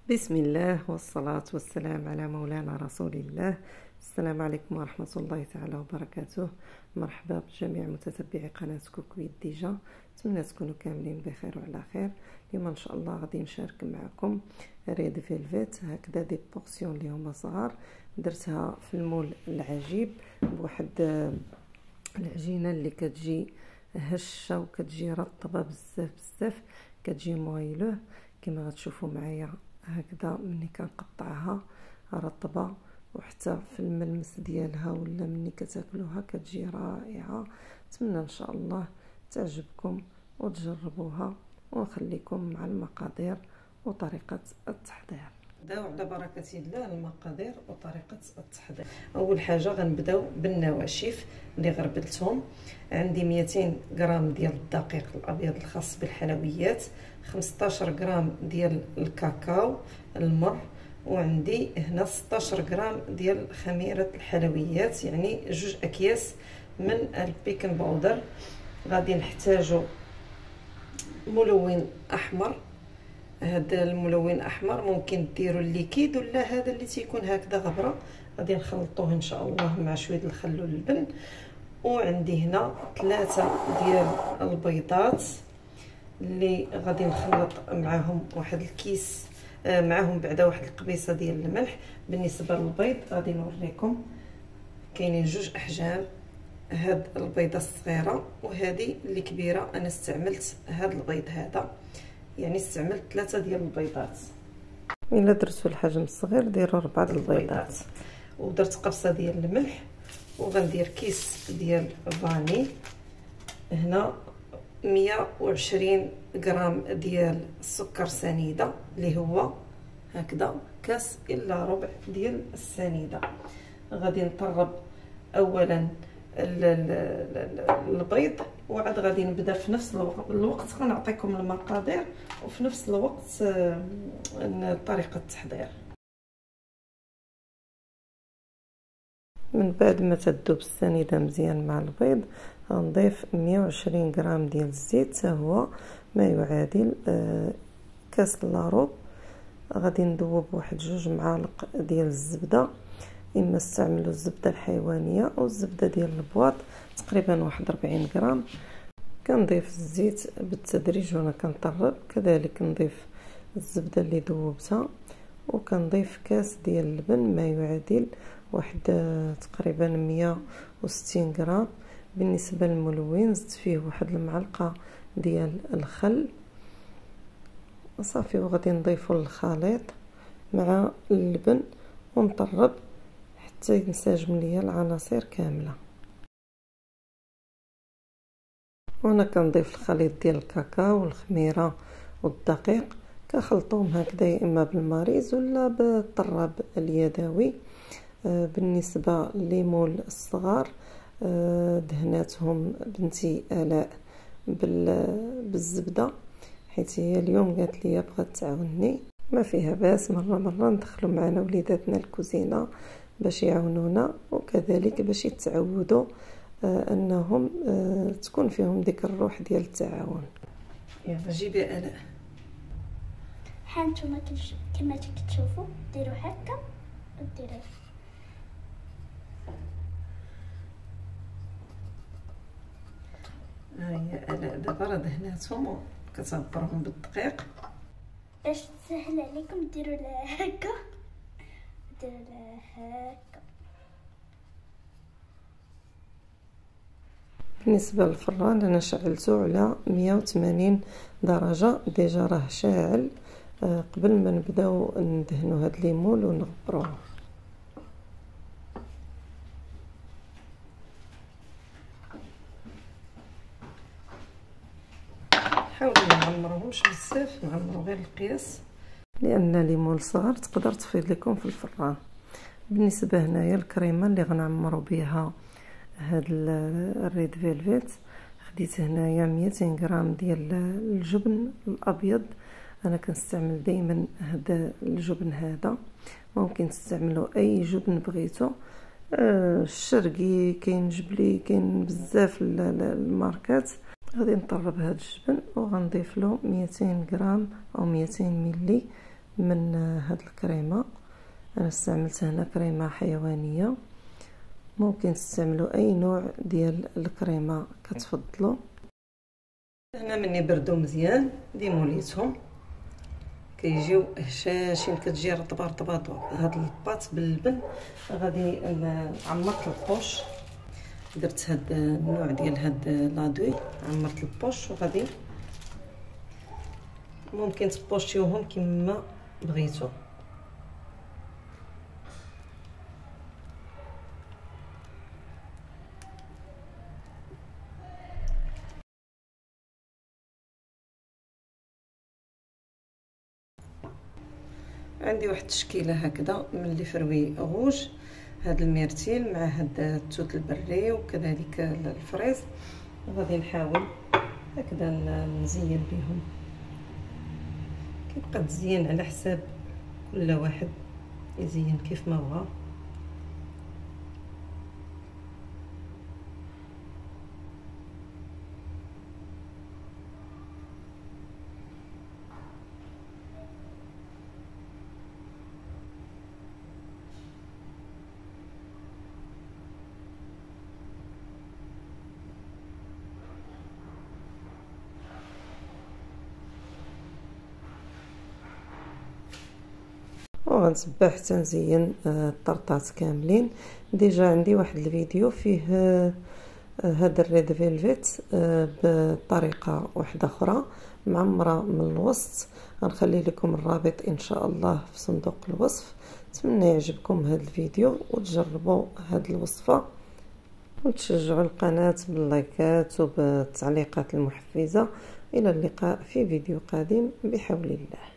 بسم الله والصلاة والسلام على مولانا رسول الله. السلام عليكم ورحمة الله تعالى وبركاته. مرحبا بجميع متتبعي قناة كوكويت ديجا، نتمنى تكونوا كاملين بخير وعلى خير. اليوم ان شاء الله غادي نشارك معكم ريد فيلفيت، هكذا دي بورسيون اللي هما صغار. درتها في المول العجيب بواحد العجينه اللي كتجي هشه وكتجي رطبه بزاف بزاف، كتجي مويلوه كما غتشوفوا معايا هكذا. ملي كنقطعها رطبه وحتى في الملمس ديالها ولا ملي كتاكلوها كتجي رائعه. نتمنى ان شاء الله تعجبكم وتجربوها، ونخليكم مع المقادير وطريقه التحضير. نبداو على بركه الله المقادير وطريقه التحضير. اول حاجه غنبداو بالنواشف اللي غربلتهم. عندي 200 غرام ديال الدقيق الابيض الخاص بالحلويات، 15 غرام ديال الكاكاو المر، وعندي هنا 16 غرام ديال خميره الحلويات، يعني 2 اكياس من البيكنج باودر. غادي نحتاجو ملون احمر. هذا الملون احمر ممكن ديروا الليكيد ولا هذا اللي تيكون هكذا غبره. غادي نخلطوه ان شاء الله مع شويه الخل واللبن. وعندي هنا 3 ديال البيضات اللي غادي نخلط معاهم واحد الكيس، معاهم بعدا واحد القبيصه ديال الملح. بالنسبه للبيض غادي نوريكم، كاينين 2 احجام، هاد البيضه الصغيره وهذه اللي كبيره. انا استعملت هاد البيض هذا، يعني استعملت 3 ديال البيضات. الا درتو الحجم الصغير ديروا 4 ديال البيضات. ودرت قبصه ديال الملح، وغندير كيس ديال فاني. هنا 120 غرام ديال السكر سنيده اللي هو هكذا كاس الا ربع ديال السنيده. غادي نطرب اولا البيض، وعاد غادي نبدا في نفس الوقت غنعطيكم المقادير وفي نفس الوقت طريقه التحضير. من بعد ما تذوب السنيده مزيان مع البيض غنضيف 120 غرام ديال الزيت، حتى هو ما يعادل كاس لاروب. غادي نذوب واحد 2 معالق ديال الزبده، اما استعملوا الزبده الحيوانيه او الزبده ديال البواط، تقريبا واحد 40 غرام. كنضيف الزيت بالتدريج وانا كنطرب، كذلك نضيف الزبده اللي ذوبتها، وكنضيف كاس ديال اللبن ما يعادل واحد تقريبا 160 غرام. بالنسبه للملون زدت فيه واحد المعلقه ديال الخل صافي، وغادي نضيفو الخليط مع اللبن ونطرب حتى ينسجم ليا العناصر كامله. وانا كنضيف الخليط ديال الكاكاو والخميره والدقيق، كنخلطوهم هكذا يا اما بالماريز ولا بالطراب اليدوي. بالنسبه لليمول الصغار دهناتهم بنتي آلاء بالزبده، حيت هي اليوم قالت لي بغات تعاونني. ما فيها باس، مره ندخلوا معنا وليداتنا الكوزينه باش يعاونونا، وكذلك باش يتعودوا انهم تكون فيهم ديك الروح ديال التعاون. يلا جيبي آلاء. حانتوما كما كتشوفوا ديروا هكا وديروا هيا آلاء دابا راه دهناتهم وكتعبرهم بالدقيق باش تسهل عليكم. ديروا لها هكا، ديروا لها هكا. بالنسبه للفران انا شعلته على 180 درجه ديجا، راه شاعل قبل ما نبداو ندهنوا هاد ليمول ونغبروه. حاولوا ما نعمروهمش بزاف، نعمرو غير القياس، لان ليمول صغار تقدر تفيض لكم في الفران. بالنسبه هنايا الكريمه اللي غنعمرو بها هاد الريد فيلفيت، خديت هنايا 200 غرام ديال الجبن الابيض. انا كنستعمل دائما هذا الجبن هذا، ممكن تستعملوا اي جبن بغيتو، الشرقي كاين جبلي كاين بزاف الماركات. غادي نطرب هذا الجبن وغنضيف له 200 غرام او 200 ملي من هاد الكريمه. انا استعملت هنا كريمه حيوانيه، ممكن تستعملوا اي نوع ديال الكريمه كتفضلوا. هنا مني بردوا مزيان ديموليتهم كيجيو هشاشين، كتجي رطبه هاد الباط باللبن. غادي عمرت البوش، درت هاد النوع ديال هاد لادوي، عمرت البوش وغادي ممكن تبوشيوهم كما بغيتو. عندي واحد التشكيله هكذا من لي فروي غوج، هاد الميرتيل مع هاد التوت البري وكذلك الفريز. غادي نحاول هكذا نزين بهم، كيبقى تزيين على حساب كل واحد يزين كيف ما بغى. وغنتبع حتى نزين الطرطات كاملين. ديجا عندي واحد الفيديو فيه هذا الريد فيلفيت بطريقه واحده اخرى معمره من الوسط. غنخلي لكم الرابط ان شاء الله في صندوق الوصف. نتمنى يعجبكم هذا الفيديو وتجربوا هذه الوصفه وتشجعوا القناه باللايكات وبالتعليقات المحفزه. الى اللقاء في فيديو قادم بحول الله.